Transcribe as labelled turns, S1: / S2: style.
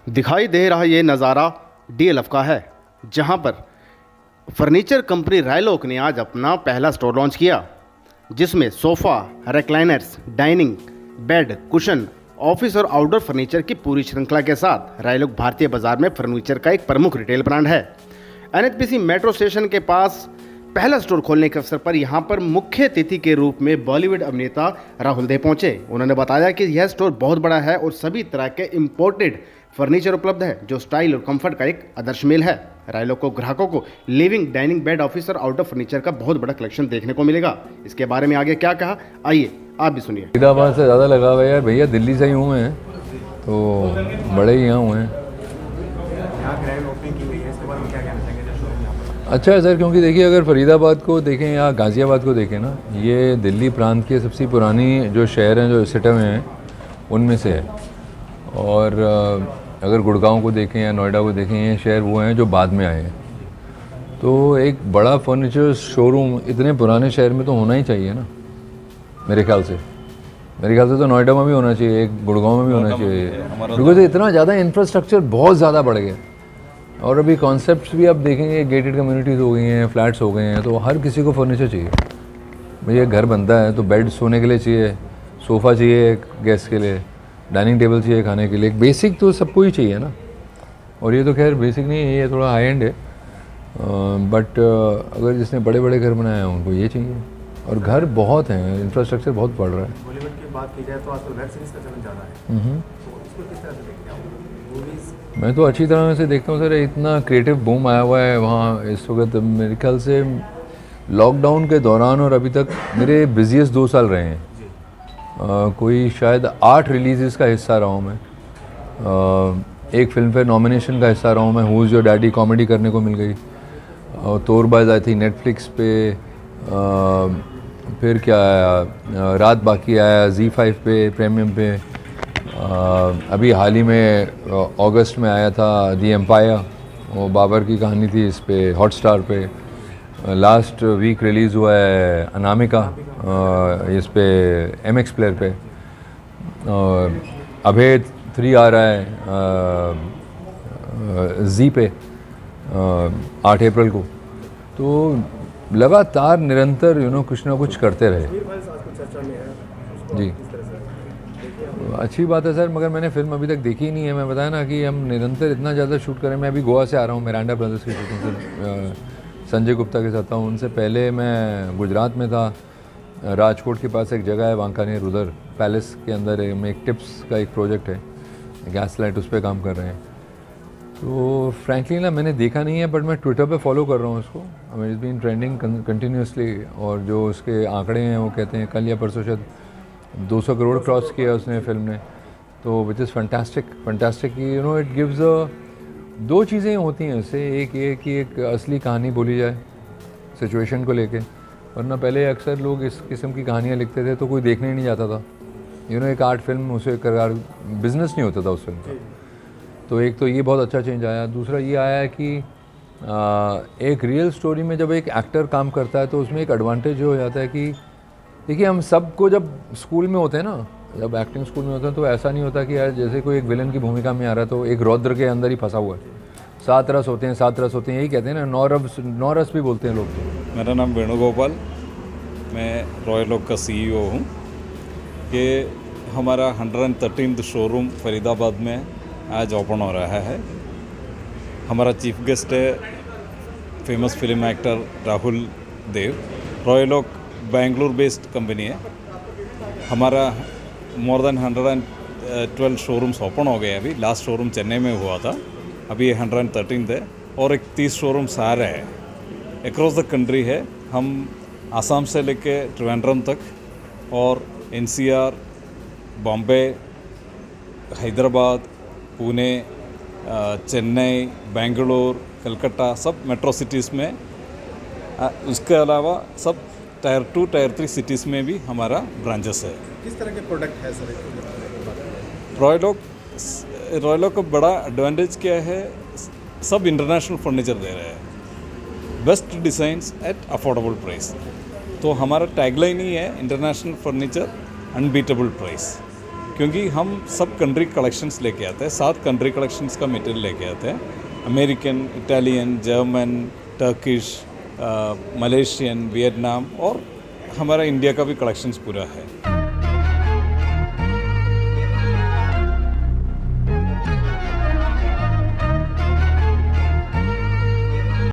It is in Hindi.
S1: दिखाई दे रहा ये नज़ारा डीएलएफ का है, जहां पर फर्नीचर कंपनी रायलोक ने आज अपना पहला स्टोर लॉन्च किया, जिसमें sofa, recliners, dining, bed, cushion, office और आउटडोर फर्नीचर की पूरी श्रृंखला के साथ रायलोक भारतीय बाजार में फर्नीचर का एक प्रमुख रिटेल ब्रांड है। एनएचपीसी मेट्रो स्टेशन के पास पहला स्टोर खोलने के अवसर पर यहां पर मुख्य अतिथि के रूप में बॉलीवुड अभिनेता राहुल देव पहुंचे। उन्होंने बताया कि यह स्टोर बहुत बड़ा है और सभी तरह के इम्पोर्टेड फर्नीचर उपलब्ध है, जो स्टाइल और कंफर्ट का एक आदर्श मेल है। रायलोक को ग्राहकों को लिविंग, डाइनिंग, बेड, ऑफिस और आउटडोर फर्नीचर का बहुत बड़ा कलेक्शन देखने को मिलेगा। इसके बारे में आगे क्या कहा, आइए आप भी सुनिए।
S2: फरीदाबाद से ज़्यादा लगा हुआ है यार भैया, दिल्ली से ही हूँ मैं, तो बड़े ही यहाँ हुए हैं। अच्छा है सर, क्योंकि देखिए अगर फरीदाबाद को देखें या गाज़ियाबाद को देखें ना, ये दिल्ली प्रांत के सबसे पुरानी जो शहर हैं, जो सिटी में हैं, उनमें से है। और अगर गुड़गांव को देखें या नोएडा को देखें, ये शहर वो हैं जो बाद में आए हैं। तो एक बड़ा फर्नीचर शोरूम इतने पुराने शहर में तो होना ही चाहिए ना, मेरे ख्याल से तो नोएडा में भी होना चाहिए, एक गुड़गांव में भी होना चाहिए, बिकॉज इतना ज़्यादा इंफ्रास्ट्रक्चर बहुत ज़्यादा बढ़ गया। और अभी कॉन्सेप्ट्स भी आप देखेंगे, गेटेड कम्युनिटीज़ हो गई हैं, फ्लैट्स हो गए हैं, तो हर किसी को फर्नीचर चाहिए। भैया घर बनता है तो बेड सोने के लिए चाहिए, सोफ़ा चाहिए गेस्ट के लिए, डाइनिंग टेबल चाहिए खाने के लिए, एक बेसिक तो सबको ही चाहिए ना। और ये तो खैर बेसिक नहीं है, ये थोड़ा हाई एंड है, बट अगर जिसने बड़े बड़े घर बनाए हैं उनको ये चाहिए। और घर बहुत हैं, इंफ्रास्ट्रक्चर बहुत बढ़ रहा है।
S3: बॉलीवुड की बात की जाए तो आजकल वेब सीरीज का चलन ज़्यादा है, तो इसको किस तरह से देखते हैं आप? मूवीज़
S2: मैं तो अच्छी तरह से देखता हूँ सर, इतना क्रिएटिव बूम आया हुआ है वहाँ इस वक्त। मेरे ख्याल से लॉकडाउन के दौरान और अभी तक मेरे बिजिएस्ट 2 साल रहे हैं। कोई शायद 8 रिलीज़ का हिस्सा रहा हूँ मैं, एक फिल्म फेयर नॉमिनेशन का हिस्सा रहा हूँ मैं, who is your daddy comedy करने को मिल गई, तोरबाज आई थी नेटफ्लिक्स पे, फिर क्या आया, रात बाकी आया Z5 पे, प्रीमियम पे, अभी हाल ही में अगस्त में आया था दी एम्पायर, वो बाबर की कहानी थी, इस पे हॉटस्टार पे। लास्ट वीक रिलीज़ हुआ है अनामिका, इस पे MX प्लेयर पे। अभेद 3 आ रहा है Z पे 8 अप्रैल को। तो लगातार निरंतर कुछ ना कुछ करते रहे जी। अच्छी बात है सर, मगर मैंने फिल्म अभी तक देखी ही नहीं है। मैं बताया ना कि हम निरंतर इतना ज़्यादा शूट करें। मैं अभी गोवा से आ रहा हूँ, मिरांडा ब्रदर्स की शूटिंग से संजय गुप्ता के साथ हूँ। उनसे पहले मैं गुजरात में था, राजकोट के पास एक जगह है वांकानेर, उधर पैलेस के अंदर में एक टिप्स का एक प्रोजेक्ट है, गैस लाइट, उस पर काम कर रहे हैं। तो फ्रैंकली ना मैंने देखा नहीं है, बट मैं ट्विटर पे फॉलो कर रहा हूँ उसको। I mean it's been trending continuously, और जो उसके आंकड़े हैं वो कहते हैं कल या परसों शायद 200 करोड़ क्रॉस किया उसने फिल्म ने। तो which is fantastic it gives a 2 चीज़ें होती हैं उससे। एक ये कि एक असली कहानी बोली जाए सिचुएशन को लेके, वरना पहले अक्सर लोग इस किस्म की कहानियाँ लिखते थे तो कोई देखने ही नहीं जाता था। एक आर्ट फिल्म उसे करार बिजनेस नहीं होता था उस फिल्म का। तो एक तो ये बहुत अच्छा चेंज आया। दूसरा ये आया है कि एक रियल स्टोरी में जब एक एक्टर काम करता है तो उसमें एक एडवांटेज हो जाता है कि देखिए हम सबको जब स्कूल में होते हैं ना, जब एक्टिंग स्कूल में होते हैं, तो ऐसा नहीं होता कि यार जैसे कोई एक विलन की भूमिका में आ रहा है तो एक रौद्र के अंदर ही फंसा हुआ है। 7 रस होते हैं, यही कहते हैं ना, 9 रस भी बोलते हैं लोग।
S4: मेरा नाम वेणुगोपाल, मैं रॉयलोक का CEO हूँ। ये हमारा 113th शोरूम फरीदाबाद में आज ओपन हो रहा है। हमारा चीफ गेस्ट है famous film actor Rahul Dev. रॉयलोक Bengaluru based company है। हमारा मोर देन 112 शोरूम्स ओपन हो गए। अभी लास्ट शोरूम चेन्नई में हुआ था, अभी 113th है, और एक 30 शोरूम्स आ रहे हैं। अक्रॉस द कंट्री है, हम आसाम से लेके त्रिवेंद्रम तक, और NCR, बॉम्बे, हैदराबाद, पुणे, चेन्नई, बेंगलुरु, कलकत्ता, सब मेट्रो सिटीज़ में, उसके अलावा सब टायर 2, टायर 3 सिटीज़ में भी हमारा ब्रांचेस है।
S3: किस तरह के प्रोडक्ट है सर?
S4: रॉयलोक का बड़ा एडवांटेज क्या है, सब इंटरनेशनल फर्नीचर दे रहे हैं, best designs at affordable price. तो हमारा टैगलाइन ही है इंटरनेशनल फर्नीचर अनबीटेबल प्राइस। क्योंकि हम सब कंट्री कलेक्शंस लेके आते हैं, 7 कंट्री कलेक्शंस का मटेरियल लेके आते हैं, American, Italian, German, Turkish, Malaysian, Vietnam और हमारा इंडिया का भी कलेक्शंस पूरा है।